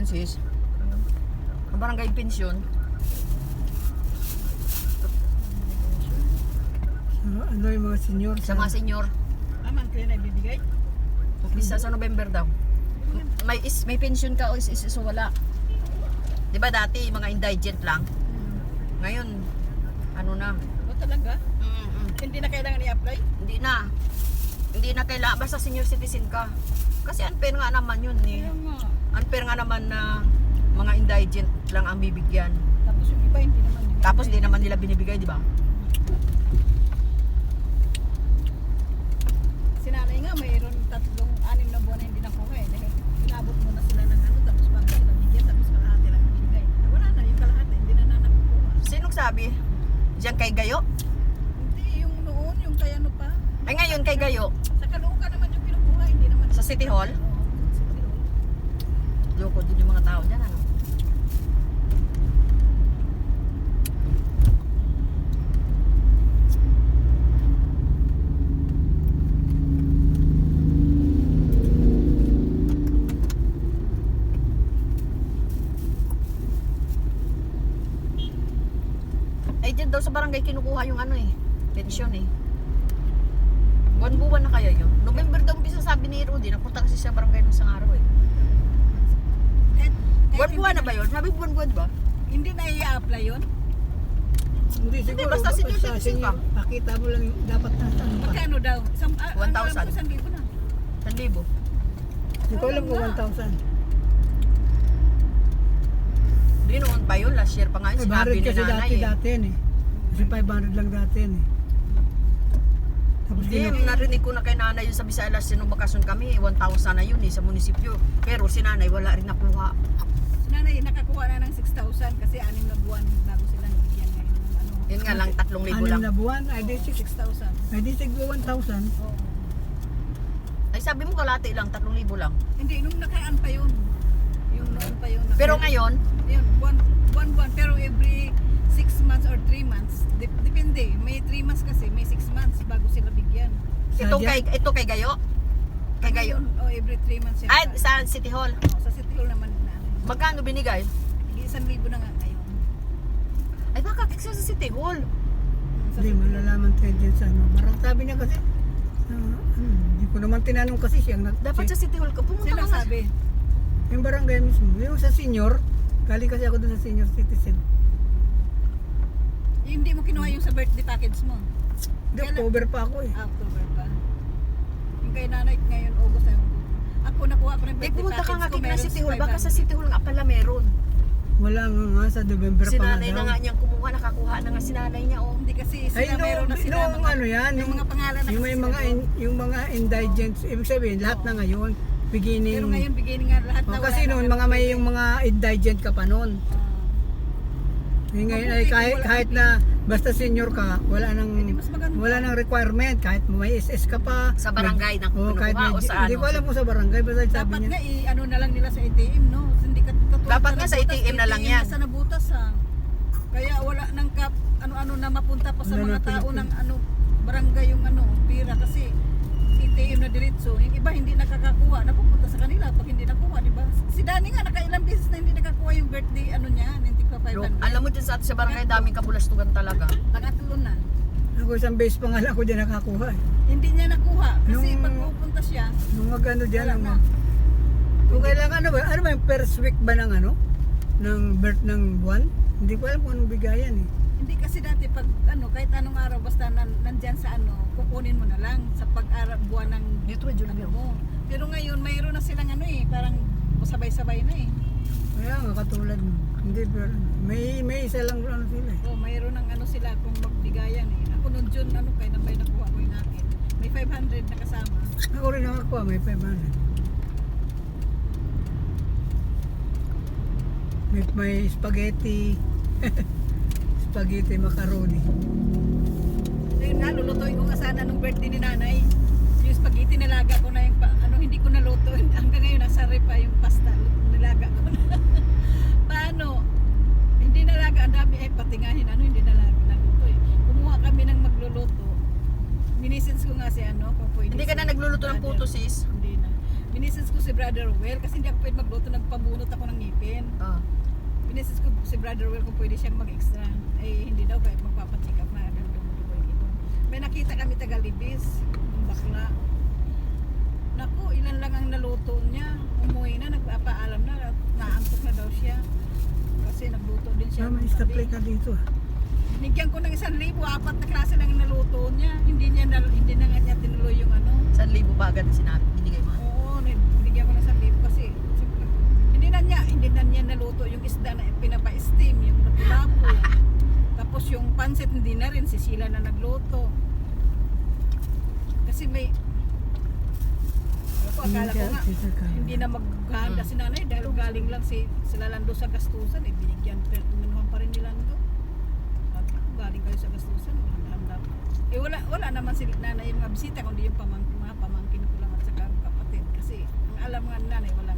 yan sis. Ang barangay pensyon. Ano yung mga senior? Sa mga senior. Aman kayo na ibibigay? Isa sa November daw. May pension ka o is wala. 'Di ba dati mga indigent lang? Ngayon ano na? O talaga? Hindi na kailangan i-apply? Hindi na kailangan basta senior citizen ka. Kasi unfair nga naman yun eh. Kaya nga. Unfair nga naman na mga indigent lang ang bibigyan. Tapos yung iba hindi naman. Tapos di naman nila binibigay, di ba? Sinanay nga mayroon 3-6 na buwan na hindi nakuha eh. Dahil inabot mo na sila ng ano tapos bago sila bigyan tapos kalahati lang ibigay. Wala na yung kalahati hindi na nakukuha. Sinong sabi? Diyan kay Gayo? Hindi yung noon yung kay ano pa. Ay ngayon kay Gayo. Sa Caloocan naman yung kinukuha hindi naman. Sa City Hall? Oo, City Hall. Loko din yung mga tao dyan, ano? Ay, dyan daw sa barangay kinukuha yung ano eh, pensyon eh. Buwan-buwan na kaya yun. November daw umpisa sabi ni Rudy, napunta kasi sa barangay ng isang araw eh. Kahit Buwan-buwan na ba yun? Sabi buwan-buwan ba? Hindi na i-apply yun? Hindi siguro. basta senior citizen ka. Pakita mo lang yung dapat nasan pa. Magkano daw? 1,000. 1,000 na. 1,000. Hindi ko alam kung 1,000. Di noon pa yun, last year pa nga yun, sinabi 500 ni kasi nanay eh. dati yan eh. Kasi 500 lang dati yan eh. Tapos Hindi, narinig ko na kay nanay yun sa Visayas, sinong bakasyon kami, 1,000 na yun eh, sa munisipyo. Pero si nanay wala rin nakuha. Sinanay nakakuha na ng 6,000 kasi 6 na buwan bago sila nabigyan ngayon ng ano. Yun nga lang, 3,000 lang. 6 na buwan, ay di 6,000. 1,000. Oo. Ay sabi mo kalate lang, 3,000 lang. Hindi, nung nakaan pa yun. Yung noon pa yun. Pero ngayon, Yun, buwan. Pero every 6 months or 3 months. Depende. May 3 months kasi, may 6 months bago sila bigyan. ito kay Gayo? Kay Gayo? O every 3 months yan. Ay, sa City Hall. Sa City Hall naman na. Magkano binigay? 1,000 na nga ngayon. Ay baka sa City Hall. Sa Hindi, City Hall. malalaman tayo dyan sa ano. Parang sabi niya kasi, hindi ko naman tinanong kasi siya. Dapat sa City Hall ka, pumunta Sila ka nga. sabi. Yung barangay mismo, yung sa senior, galing kasi ako doon sa senior citizen. Hindi mo kinuha yung sa birthday package mo. Hindi, Kailan? October pa ako eh. October pa. Yung kay nanay ngayon, August ay ako nakuha ko ng Eh birthday pumunta ka nga package ko, kay meron City Hall, 500. baka sa City Hall nga pala meron. Wala nga sa November Si pa nga nanay na daw. nga niyang kumuha, nakakuha na nga si nanay niya oh. Hindi kasi Ay, sila meron na sila nung ano yan, yung mga pangalan na yung may kasi mga, sila doon. yung mga indigents, ibig sabihin, lahat na ngayon, beginning. Pero ngayon beginning nga lahat na Oh, kasi noon, mga may yung mga indigent ka pa noon. Ngayon ay kahit na basta senior ka, wala nang Hindi, mas maganda. wala nang requirement kahit may SS ka pa. Sa barangay na Oh, kahit kinukuha o may, sa hindi ano? ko alam kung sa barangay basta sabi Dapat niya. nga ano na lang nila sa ATM, no? Hindi katulad Dapat nga sa ATM na lang yan. Sa nabutas ha. Kaya wala nang ano-ano na mapunta pa sa Wala mga na tao pinapun- ng ano barangay yung ano pira kasi ATM na diretso. Yung iba hindi nakakakuha, napupunta sa kanila pag hindi nakuha, di ba? Si Danny nga nakailang beses na hindi nakakuha yung birthday ano niya, hindi pa 500. Alam mo dyan sa atin sa barangay, daming kabulastugan talaga. Pangatlo na. Ako isang base pa nga lang ako dyan nakakuha eh. Hindi niya nakuha kasi Nung- pag pupunta siya, Nung ano dyan, wala na. kung kailangan ano ba yung first week ba ng ano? Ng birth ng buwan? Hindi ko alam kung anong bigayan eh. Hindi kasi dati pag ano kahit anong araw basta nandyan sa ano, kukunin mo na lang sa pag-araw buwan ng Dito ay ano mo. Pero ngayon mayroon na silang ano eh, parang sabay-sabay na eh. Kaya nga katulad mo. Hindi pero may isa lang ano sila eh. Oh, mayroon ng ano sila kung magbigayan eh. Ako noon June ano kay nambay nakuha ko yung akin. May 500 na kasama. Ako rin nakakuha, may 500. May spaghetti. Spaghetti macaroni. Ayun nga, lulutuin ko nga sana nung birthday ni nanay. Yung spaghetti nilaga ko na yung ano hindi ko naluto. Hanggang ngayon nasa ref pa yung pasta. Nilaga ko na. Paano? Hindi nalaga. Ang dami patingahin. Ano hindi nalaga. Naluto eh. Kumuha kami ng magluluto. Minisins ko nga si ano. Kung pwede Hindi ka na si nagluluto ng brother. puto sis. Hindi na. Inisens ko si Brother Well kasi hindi ako pwede magluto, nagpabunot ako ng ngipin. Oh. Inisens ko si Brother Well kung pwede siyang mag-extra. Eh hindi daw kahit magpapacheck up na dumudugo ito. May nakita kami taga-Libis, yung bakla. Naku, ilan lang ang naluto niya. Umuwi na, nagpapaalam na, naantok na daw siya. Kasi nagluto din siya. May ng gabi. stoplight ka dito ah. Binigyan ko ng 1,000, 4 na klase lang ang naluto niya. Hindi na nga niya tinuloy yung ano. 1,000 ba agad sinabi? Binigay mo? Oo, binigyan ko ng 1,000 kasi siyempre, hindi na niya naluto yung isda na pinapa-steam, yung lapu-lapu. Tapos yung pansit hindi na rin, si Sheila na nagluto. Kasi may ako akala ko nga hindi na maghahanda si nanay dahil galing lang sila Lando sa gastusan, eh binigyan naman pa rin ni Lando. At galing kayo sa gastusan, maghahanda. Eh wala naman si nanay yung mga bisita kundi yung mga pamangkin ko lang at saka kapatid kasi ang alam nga ni nanay wala